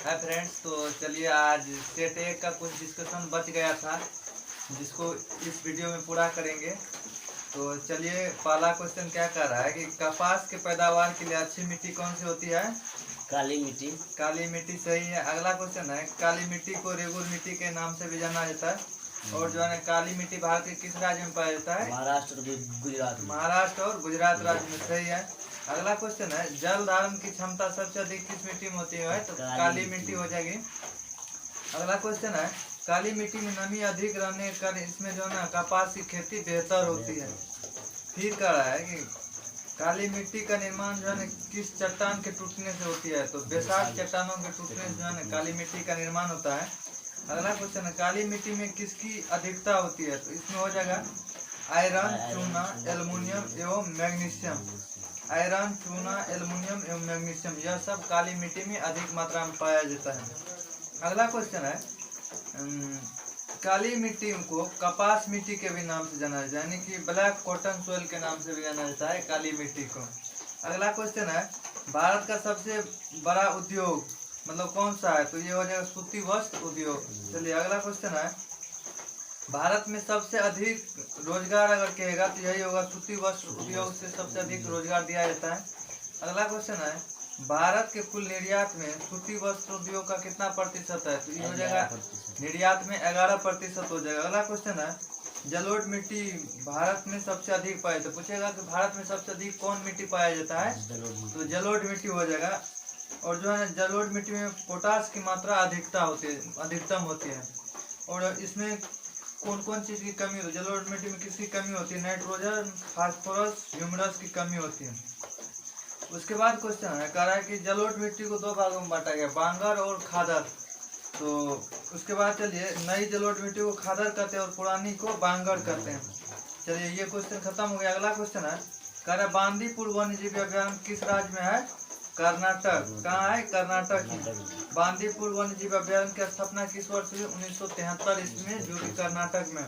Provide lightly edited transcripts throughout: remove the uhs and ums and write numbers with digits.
Hi friends, तो चलिए आज सेट ए का कुछ डिस्कशन बच गया था जिसको इस वीडियो में पूरा करेंगे। तो चलिए पहला क्वेश्चन क्या कर रहा है कि कपास के पैदावार के लिए अच्छी मिट्टी कौन सी होती है? काली मिट्टी। काली मिट्टी सही है। अगला क्वेश्चन है काली मिट्टी को रेगुर मिट्टी के नाम से भी जाना जाता है और जो है काली मिट्टी भारत के किस राज्य में पाया जाता है? महाराष्ट्र और गुजरात में। महाराष्ट्र और गुजरात राज्य में सही है। अगला क्वेश्चन है जल धारण की क्षमता सबसे अधिक किस मिट्टी में होती है? तो काली मिट्टी हो जाएगी। अगला क्वेश्चन है काली मिट्टी में नमी अधिक रहने का इसमें जो है ना कपास की खेती बेहतर होती है। फिर कह रहा है कि काली मिट्टी का निर्माण जो है ना किस चट्टान के टूटने से होती है? तो बेसार चट्टानों के टूटने से जो है ना काली मिट्टी का निर्माण होता है। अगला क्वेश्चन है काली मिट्टी में किसकी अधिकता होती है? तो इसमें हो जाएगा आयरन, चूना, एल्युमिनियम एवं मैग्नीशियम। आयरन, चूना, एल्युमिनियम एवं मैग्नीशियम यह सब काली मिट्टी में अधिक मात्रा में पाया जाता है। अगला क्वेश्चन है काली मिट्टी को कपास मिट्टी के भी नाम से जाना जाता है, यानी कि ब्लैक कॉटन सोइल के नाम से भी जाना जाता है काली मिट्टी को। अगला क्वेश्चन है भारत का सबसे बड़ा उद्योग मतलब कौन सा है? तो ये हो जाएगा सूती वस्त्र उद्योग। चलिए अगला क्वेश्चन है भारत में सबसे अधिक रोजगार अगर कहेगा तो यही होगा, सूती वस्त्र उद्योग से सबसे अधिक रोजगार दिया जाता है। अगला क्वेश्चन है भारत के कुल निर्यात में सूती वस्त्र उद्योग का कितना प्रतिशत है? तो ये हो जाएगा निर्यात में 11% हो जाएगा। अगला क्वेश्चन है जलोढ़ मिट्टी भारत में सबसे अधिक पाई, तो पूछेगा कि भारत में सबसे अधिक कौन मिट्टी पाया जाता है? तो जलोढ़ मिट्टी हो जाएगा। और जो है जलोढ़ मिट्टी में पोटास की मात्रा अधिकतम होती है। और इसमें कौन कौन चीज की कमी होती है? जलोढ़ मिट्टी में किसकी कमी होती है? नाइट्रोजन, फास्फोरस, ह्यूमरस की कमी होती है। उसके बाद क्वेश्चन है कह रहा है कि जलोढ़ मिट्टी को दो भागों में बांटा गया, बांगर और खादर। तो उसके बाद चलिए नई जलोढ़ मिट्टी को खादर कहते हैं और पुरानी को बांगर कहते हैं। चलिए ये क्वेश्चन खत्म हो गया। अगला क्वेश्चन है कह रहा है बांदीपुर वन्यजीव अभ्यारण्य किस राज्य में है? कर्नाटक। कहाँ है? कर्नाटक में। बांदीपुर वन्यजीव अभ्यारण्य की स्थापना किस वर्ष हुई? 1973 ईस्वी में, जो कि कर्नाटक में।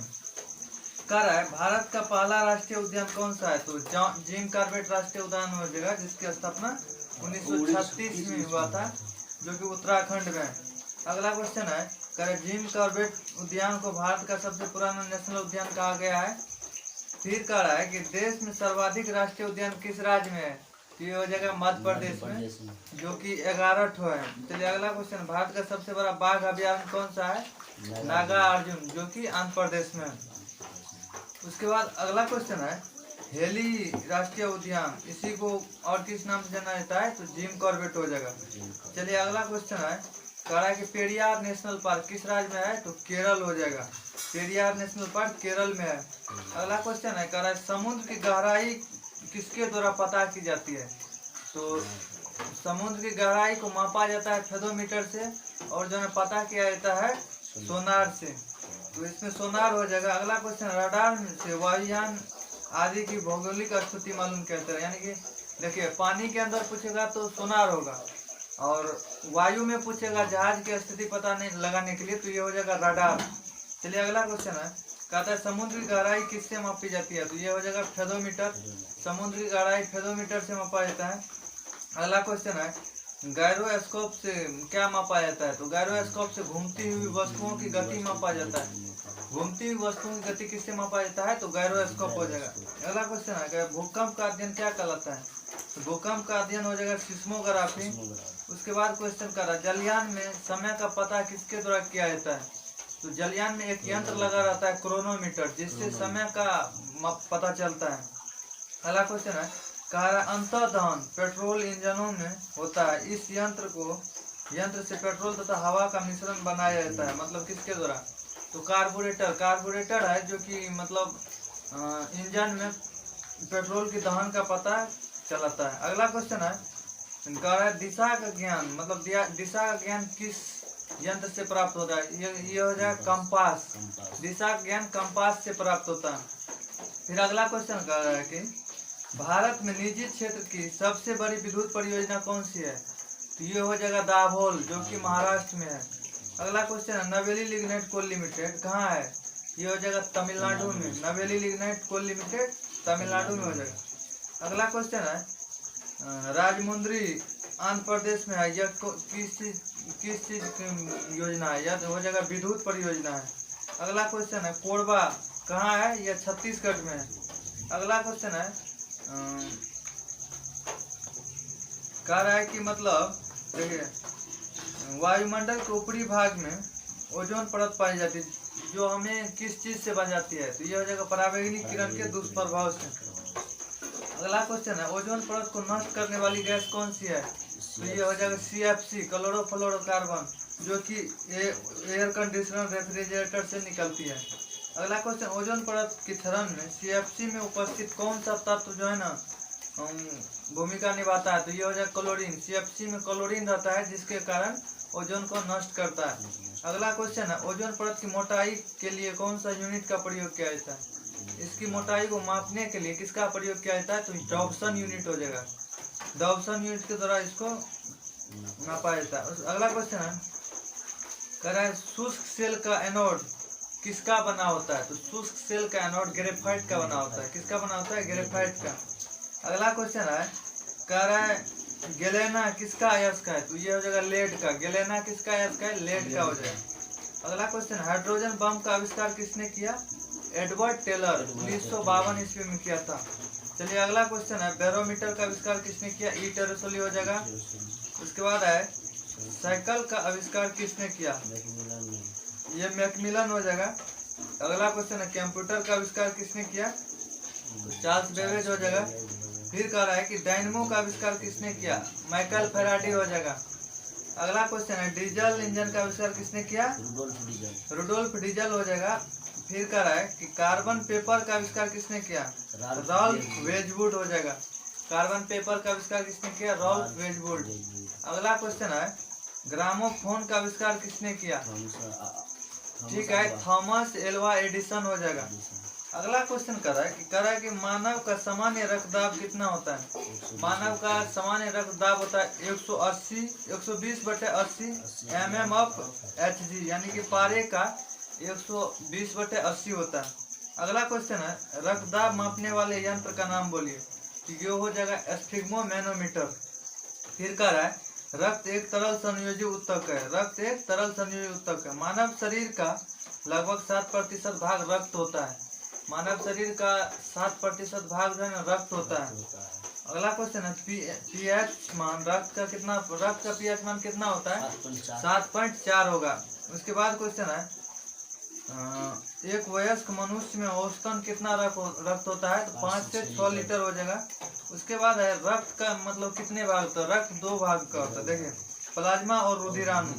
कह रहा है भारत का पहला राष्ट्रीय उद्यान कौन सा है? तो जिम कॉर्बेट राष्ट्रीय उद्यान हो जाएगा, जिसकी स्थापना 1936 में हुआ था, जो कि उत्तराखंड में है। अगला क्वेश्चन है कह रहे जिम कॉर्बेट उद्यान को भारत का सबसे पुराना नेशनल उद्यान कहा गया है। फिर कह रहा है कि देश में सर्वाधिक राष्ट्रीय उद्यान किस राज्य में है? तो ये हो जाएगा मध्य प्रदेश में, जो कि 11 है। चलिए अगला क्वेश्चन भारत का सबसे बड़ा बाघ अभ्यारण्य कौन सा है? नागार्जुन, जो कि आंध्र प्रदेश में है। उसके बाद अगला क्वेश्चन है हेली राष्ट्रीय उद्यान, इसी को और किस नाम से जाना जाता है? तो जिम कॉर्बेट हो जाएगा। चलिए अगला क्वेश्चन है कह रहा है कि पेरियार नेशनल पार्क किस राज्य में है? तो केरल हो जाएगा। पेरियार नेशनल पार्क केरल में है। अगला क्वेश्चन है कह रहा है समुद्र की गहराई किसके द्वारा पता की जाती है? तो समुद्र की गहराई को मापा जाता है फेदोमीटर से और जो है पता किया जाता है सोनार से। तो इसमें सोनार हो जाएगा। अगला क्वेश्चन रडार से वायुयान आदि की भौगोलिक स्थिति मालूम कैसे है? यानी कि देखिए पानी के अंदर पूछेगा तो सोनार होगा और वायु में पूछेगा जहाज की स्थिति पता नहीं लगाने के लिए, तो ये हो जाएगा रडार। चलिए अगला क्वेश्चन है कहता है समुद्र की गहराई किससे मापी जाती है? तो ये हो जाएगा फेदोमीटर। समुद्र की गहराई फेदोमीटर से मापा जाता है। अगला क्वेश्चन है गायरोस्कोप से क्या मापा जाता है? तो गायरोस्कोप से घूमती हुई वस्तुओं की गति मापा जाता है। घूमती हुई वस्तुओं की गति किससे मापा जाता है? तो गायरोस्कोप हो जाएगा। अगला क्वेश्चन है भूकंप का अध्ययन क्या कहलाता है? तो भूकंप का अध्ययन हो जाएगा सिस्मोग्राफी। उसके बाद क्वेश्चन कर रहा है जलयान में समय का पता किसके द्वारा किया जाता है? तो जलयान में एक यंत्र लगा रहता है क्रोनोमीटर, जिससे समय का पता चलता है। अगला क्वेश्चन है कह रहा है अंतर्दहन पेट्रोल इंजनों में होता है। इस यंत्र से पेट्रोल तथा हवा का मिश्रण बनाया जाता है, मतलब किसके द्वारा? तो कार्बोरेटर है, जो कि मतलब इंजन में पेट्रोल की दहन का पता चलाता है। अगला क्वेश्चन है कह रहा है दिशा का ज्ञान मतलब दिशा का ज्ञान किस यंत्र से प्राप्त होता है? ये हो जाएगा कंपास। दिशा का ज्ञान कंपास से प्राप्त होता है। फिर अगला क्वेश्चन कह रहा है कि भारत में निजी क्षेत्र की सबसे बड़ी विद्युत परियोजना कौन सी है? तो ये हो जाएगा दाभोल, जो कि महाराष्ट्र में है। अगला क्वेश्चन है नवेली लिग्नाइट कोल लिमिटेड कहाँ है? ये हो जाएगा तमिलनाडु में। नवेली लिग्नाइट कोल लिमिटेड तमिलनाडु में हो जाएगा। अगला क्वेश्चन है राजमुंद्री आंध्र प्रदेश में है, यह किस किस चीज की योजना है? यह हो जाएगा विद्युत परियोजना है। अगला क्वेश्चन है कोरबा कहाँ है? यह छत्तीसगढ़ में है। अगला क्वेश्चन है कह रहा है कि मतलब देखिए वायुमंडल के ऊपरी भाग में ओजोन परत पाई जाती है जो हमें किस चीज से बन जाती है? तो ये हो जाएगा पराबैंगनी किरण के दुष्प्रभाव से। अगला क्वेश्चन है ओजोन परत को नष्ट करने वाली गैस कौन सी है? तो ये हो जाएगा CFC क्लोरोफ्लोरोकार्बन, जो कि एयर कंडीशनर रेफ्रिजरेटर से निकलती है। अगला क्वेश्चन ओजोन परत की क्षरण में CFC में उपस्थित कौन सा तत्व जो है ना भूमिका निभाता है? तो ये हो जाएगा क्लोरीन। CFC में क्लोरीन रहता है जिसके कारण ओजोन को नष्ट करता है। अगला क्वेश्चन है ओजोन परत की मोटाई के लिए कौन सा यूनिट का प्रयोग किया जाता है? इसकी मोटाई को मापने के लिए किसका प्रयोग किया जाता है? तो डॉप्सन यूनिट हो जाएगा। डॉप्सन यूनिट के द्वारा इसको नापा जाता है। अगला क्वेश्चन है कह रहा है शुष्क सेल का एनोड किसका बना होता है? तो शुष्क सेल का एनोड ग्रेफाइट का बना होता है। किसका बना होता है? ग्रेफाइट का। अगला क्वेश्चन है कह रहा है गेलेना किसका अयस्क है? तो ये हो जाएगा लेड का। गेलेना किसका अयस्क है? लेड का हो जाएगा। अगला क्वेश्चन हाइड्रोजन बम का आविष्कार किसने किया? एडवर्ड टेलर 1952 ईस्वी में किया था। चलिए अगला क्वेश्चन है बैरोमीटर का आविष्कार किसने किया? ई टेरेसोली हो जाएगा। उसके बाद है साइकिल का आविष्कार किसने किया? ये मैकमिलन हो जाएगा। अगला क्वेश्चन है कंप्यूटर का आविष्कार किसने किया? तो चार्ल्स बेबेज हो जाएगा। फिर कह रहा है कि डायनमो का आविष्कार किसने किया? माइकल फेराडी हो जाएगा। अगला क्वेश्चन है डीजल इंजन का आविष्कार किसने किया? रुडोल्फ डीजल हो जाएगा। फिर कह रहा है कि कार्बन पेपर का आविष्कार किसने किया? रॉल्फ वेजवुड हो जाएगा। कार्बन पेपर का आविष्कार किसने किया? रॉल्फ वेजवुड। अगला क्वेश्चन है ग्रामोफोन का आविष्कार किसने किया? ठीक है, थॉमस एल्वा एडिसन हो जाएगा। अगला क्वेश्चन कर रहा है कि मानव का सामान्य रक्तदाब कितना होता है? मानव का सामान्य रक्तदाब होता है 120/80 mm ऑफ Hg, यानी कि पारे का 120/80 होता है। अगला क्वेश्चन है रक्तदाब मापने वाले यंत्र का नाम बोलिए। तो ये हो जाएगा स्फिग्मोमैनोमीटर। फिर कह रहा है रक्त एक तरल संयोजी उत्तक है। रक्त एक तरल संयोजी उत्तक है। मानव शरीर का लगभग 7% भाग रक्त होता है। मानव शरीर का 7% भाग जो है ना रक्त होता है। अगला क्वेश्चन है pH मान रक्त का pH मान कितना होता है? 7.4 होगा। उसके बाद क्वेश्चन है एक वयस्क मनुष्य में औसतन कितना रक्त होता है? तो 5 से 6 लीटर हो जाएगा। उसके बाद है रक्त का मतलब कितने भाग होता है? रक्त 2 भाग का होता है। देखिए प्लाज्मा और रुधिराणु।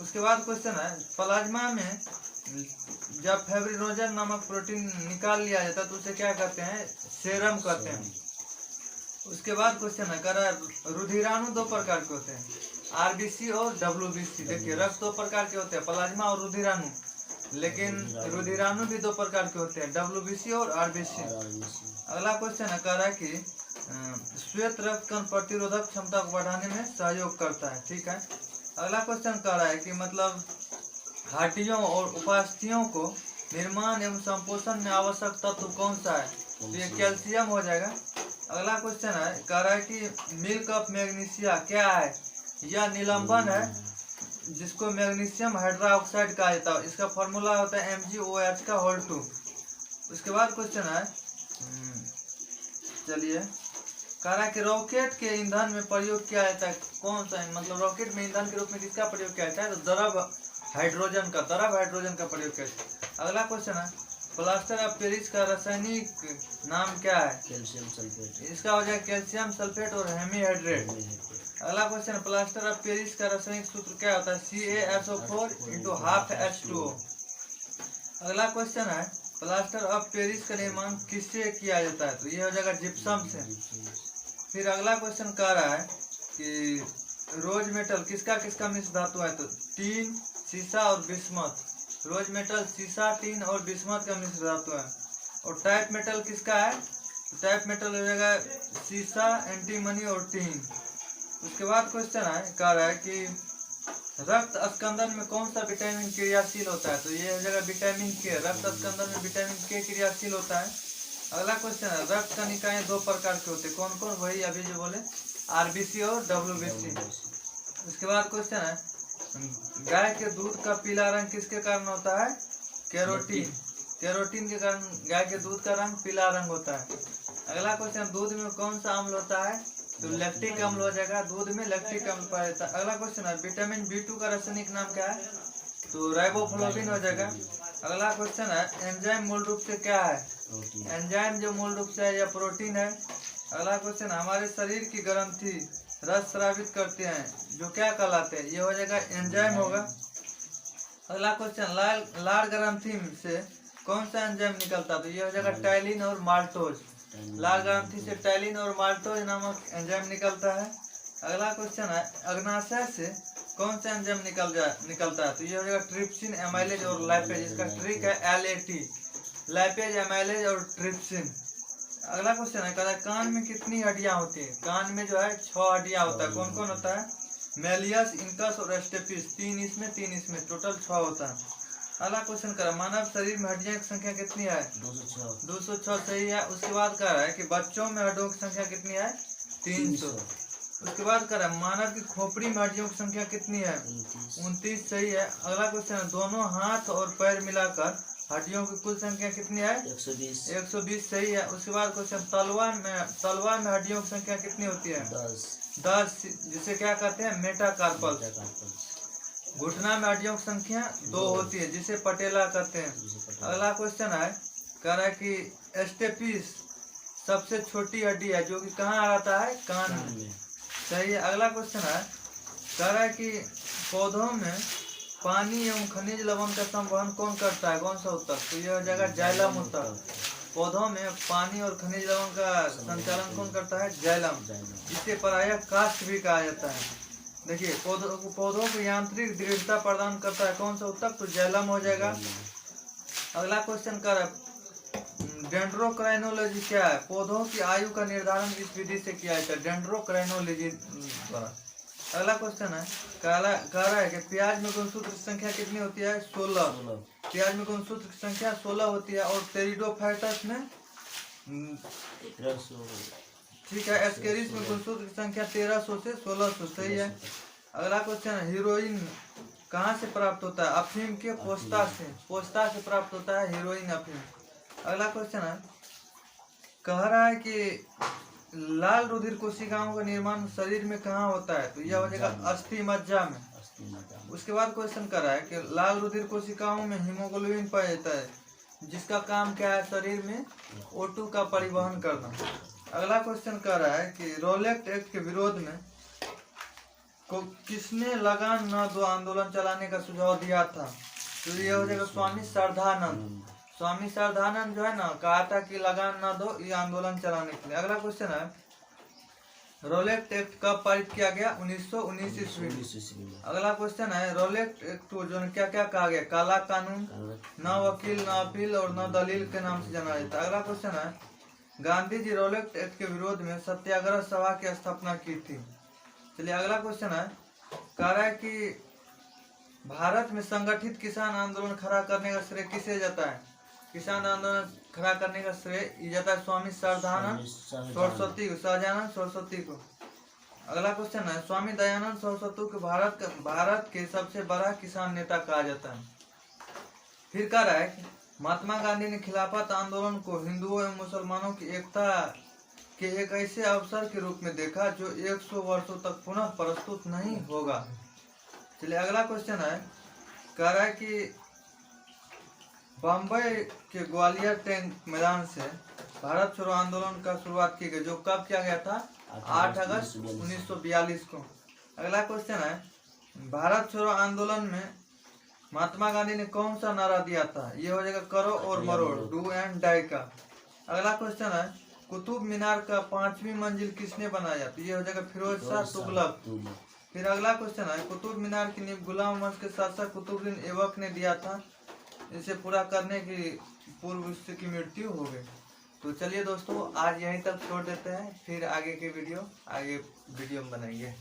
उसके बाद क्वेश्चन है प्लाज्मा में जब फाइब्रिनोजन नामक प्रोटीन निकाल लिया जाता है तो उसे क्या कहते हैं? सेरम कहते हैं। उसके बाद क्वेश्चन है कह रहा है रुधिराणु 2 प्रकार के होते हैं, RBC और WBC। देखिए रक्त 2 प्रकार के होते हैं, प्लाज्मा और रुधिराणु। लेकिन रुधिराणु भी 2 प्रकार के होते हैं, WBC और RBC। अगला क्वेश्चन है कह रहा है कि श्वेत रक्त कण प्रतिरोधक क्षमता को बढ़ाने में सहयोग करता है। ठीक है। अगला क्वेश्चन कह रहा है कि मतलब हड्डियों और उपास्थियों को निर्माण एवं संपोषण में आवश्यक तत्व कौन सा है? तो ये कैल्शियम हो जाएगा। अगला क्वेश्चन है कह रहा है कि मिल्क ऑफ मैग्नीशिया क्या है? यह निलंबन है जिसको मैग्नीशियम हाइड्रोक्साइड कहा जाता है। इसका फॉर्मूला होता है MgOH का होल 2। उसके बाद क्वेश्चन है चलिए कह रहा है कि रॉकेट के ईंधन में प्रयोग किया जाता है कौन सा? मतलब रॉकेट में ईंधन के रूप में किसका प्रयोग किया जाता है? तो द्रव हाइड्रोजन का प्रयोग किया जाता है। अगला क्वेश्चन है प्लास्टर ऑफ पेरिस का रासायनिक नाम क्या है? Calcium sulphate. इसका हो जाएगा कैल्शियम सल्फेट और हेमीहाइड्रेट। अगला क्वेश्चन है प्लास्टर ऑफ पेरिस का रासायनिक सूत्र क्या होता है? CaSO4 × ½ H2O। अगला क्वेश्चन है प्लास्टर ऑफ पेरिस का निर्माण किससे किया जाता है? तो ये हो जाएगा जिप्सम से। फिर अगला क्वेश्चन कह रहा है कि रोज मेटल किसका मिश्र धातु है? तो टीन, सीसा और बिस्मथ। रोज मेटल सीसा, टीन और बिस्मथ का मिश्र धातु है। और टाइप मेटल किसका है? टाइप मेटल हो जाएगा सीसा, एंटीमनी और टीन। उसके बाद क्वेश्चन है कह रहा है कि रक्त स्कंदन में कौन सा विटामिन क्रियाशील होता है? तो ये हो जाएगा विटामिन के। रक्त स्कंदन में विटामिन के क्रियाशील होता है। अगला क्वेश्चन है रक्त कणिकाएं 2 प्रकार के होते हैं कौन कौन? वही अभी जो बोले RBC और WBC। उसके बाद क्वेश्चन है गाय के दूध का पीला रंग किसके कारण होता है? कैरोटीन। कैरोटीन के कारण गाय के दूध का रंग पीला रंग होता है। अगला क्वेश्चन, दूध में कौन सा अम्ल होता है? तो लैक्टिक अम्ल हो जाएगा, दूध में लैक्टिक अम्ल पाया जाता है। अगला क्वेश्चन है, विटामिन B2 का रासायनिक नाम क्या है? तो राइबोफ्लाविन हो जाएगा। अगला क्वेश्चन है, एंजाइम मूल रूप से क्या है? एंजाइम जो मूल रूप से है यह प्रोटीन है। अगला क्वेश्चन, हमारे शरीर की ग्रंथि रस स्रावित करते हैं जो क्या कहलाते हैं? ये हो जाएगा एंजाइम होगा। अगला क्वेश्चन, लार ग्रंथि से कौन सा एंजाइम निकलता है? तो ये हो जाएगा टाइलिन और माल्टोज। लार ग्रंथि से टाइलिन और माल्टोज नामक एंजाइम निकलता है। अगला क्वेश्चन है, अग्नाशय से कौन सा एंजाइम निकलता है? तो ये हो जाएगा ट्रिप्सिन, एमाइलेज और लाइपेज। इसका ट्रिक है LAT, लाइपेज, एमाइलेज और ट्रिप्सिन। अगला क्वेश्चन है, कहता है कान में कितनी हड्डियां होती है? कान में जो है 6 हड्डियां होता है। कौन कौन होता है? मेलियस, इंकस और स्टेपिस। 3 इसमें 3 इसमें, टोटल 6 होता है। अगला क्वेश्चन करा, मानव शरीर में हड्डियों की संख्या कितनी है? 206 सही है। उसके बाद कह रहा है कि बच्चों में हड्डियों की संख्या कितनी है? 300। उसके बाद कह रहा है मानव की खोपड़ी में हड्डियों की संख्या कितनी है? 29 सही है। अगला क्वेश्चन है, दोनों हाथ और पैर मिलाकर हड्डियों की कुल संख्या कितनी है? 120 सही है। उसके बाद क्वेश्चन, तलवार में हड्डियों की संख्या कितनी होती है? 10, जिसे क्या कहते हैं? मेटाकार्पल। घुटना में हड्डियों की संख्या 2 होती है, जिसे पटेला कहते हैं। अगला क्वेश्चन है, कह रहा है कि स्टेपिस सबसे छोटी हड्डी है जो कि कहाँ आता है? कान में। सही है। अगला क्वेश्चन है, कह रहा है कि पौधों में पानी एवं खनिज लवण का संवहन कौन करता है? कौन सा उत्तर? तो यह हो जाएगा जाइलम उत्तर। पौधों में पानी और खनिज लवण का संचालन कौन करता है? जाइलम। इसे प्रायः काष्ठ भी कहा जाता है। देखिए, पौधों को यांत्रिक दृढ़ता प्रदान करता है। कौन सा उत्तर? तो जाइलम हो जाएगा। अगला क्वेश्चन कर, डेंड्रोक्राइनोलॉजी क्या है? पौधों की आयु का निर्धारण इस विधि से किया जाता है, डेंड्रोक्राइनोलॉजी द्वारा। अगला क्वेश्चन है, कह रहा है कि प्याज में गुणसूत्र की संख्या कितनी होती है? 16। प्याज में गुणसूत्र की संख्या 16 होती है। और टेरिडोफाइटस में ठीक है, एस्केरिस में गुणसूत्र की संख्या 1300 से 1600 सही है। अगला क्वेश्चन है, हीरोइन कहाँ से प्राप्त होता है? अफीम के पोस्ता से। पोस्ता से प्राप्त होता है हीरोइन, अफीम। अगला क्वेश्चन है, कह रहा है कि लाल रुधिर कोशिकाओं का निर्माण शरीर में कहाँ होता है? तो यह हो जाएगा अस्थि मज्जा में। उसके बाद क्वेश्चन कर रहा है कि लाल रुधिर कोशिकाओं में हीमोग्लोबिन पाया जाता है, जिसका काम क्या है? शरीर में O2 का परिवहन करना। अगला क्वेश्चन कर रहा है कि रोलेट एक्ट के विरोध में को किसने लगान न दो आंदोलन चलाने का सुझाव दिया था? तो ये हो जाएगा स्वामी श्रद्धानंद। स्वामी श्रद्धानंद जो है ना, कहा था कि लगान न दो ये आंदोलन चलाने के लिए। अगला क्वेश्चन है, रोलेट एक्ट कब पारित किया गया? 1919 ईस्वी में। अगला क्वेश्चन है, रोलेट एक्ट जो क्या क्या कहा गया? काला कानून, न वकील, न अपील और न दलील के नाम से जाना जाता है। अगला क्वेश्चन है, गांधी जी रोलेट एक्ट के विरोध में सत्याग्रह सभा की स्थापना की थी। चलिए अगला क्वेश्चन है, कह रहा है कि भारत में संगठित किसान आंदोलन खड़ा करने का श्रेय किसे जाता है? किसान आंदोलन खड़ा करने का श्रेय जाता है स्वामी श्रद्धानंद सरस्वती को, सहजानंद सरस्वती को। अगला क्वेश्चन है, स्वामी दयानंद सरस्वती को भारत के सबसे बड़ा किसान नेता कहा जाता है। फिर कह रहा है कि महात्मा गांधी ने खिलाफत आंदोलन को हिंदुओं एवं मुसलमानों की एकता के एक ऐसे अवसर के रूप में देखा जो 100 वर्षों तक पुनः प्रस्तुत नहीं होगा। चलिए अगला क्वेश्चन है, कह रहा है कि बम्बई के ग्वालियर टैंक मैदान से भारत छोड़ो आंदोलन का शुरुआत की गई, जो कब किया गया था? 8 अगस्त 1942 को। अगला क्वेश्चन है, भारत छोड़ो आंदोलन में महात्मा गांधी ने कौन सा नारा दिया था? ये हो जाएगा करो और मरो, डू एंड डाई का। अगला क्वेश्चन है, कुतुब मीनार का 5वीं मंजिल किसने बनाया? तो ये हो जाएगा फिरोज शाह तुगलक। फिर अगला क्वेश्चन है, कुतुब मीनार की नींव गुलाम वंश के शासक कुतुबुद्दीन ऐबक ने दिया था। इसे पूरा करने की पूर्व उसकी मृत्यु हो गई। तो चलिए दोस्तों, आज यहीं तक छोड़ देते हैं, फिर आगे की वीडियो में बनाएंगे।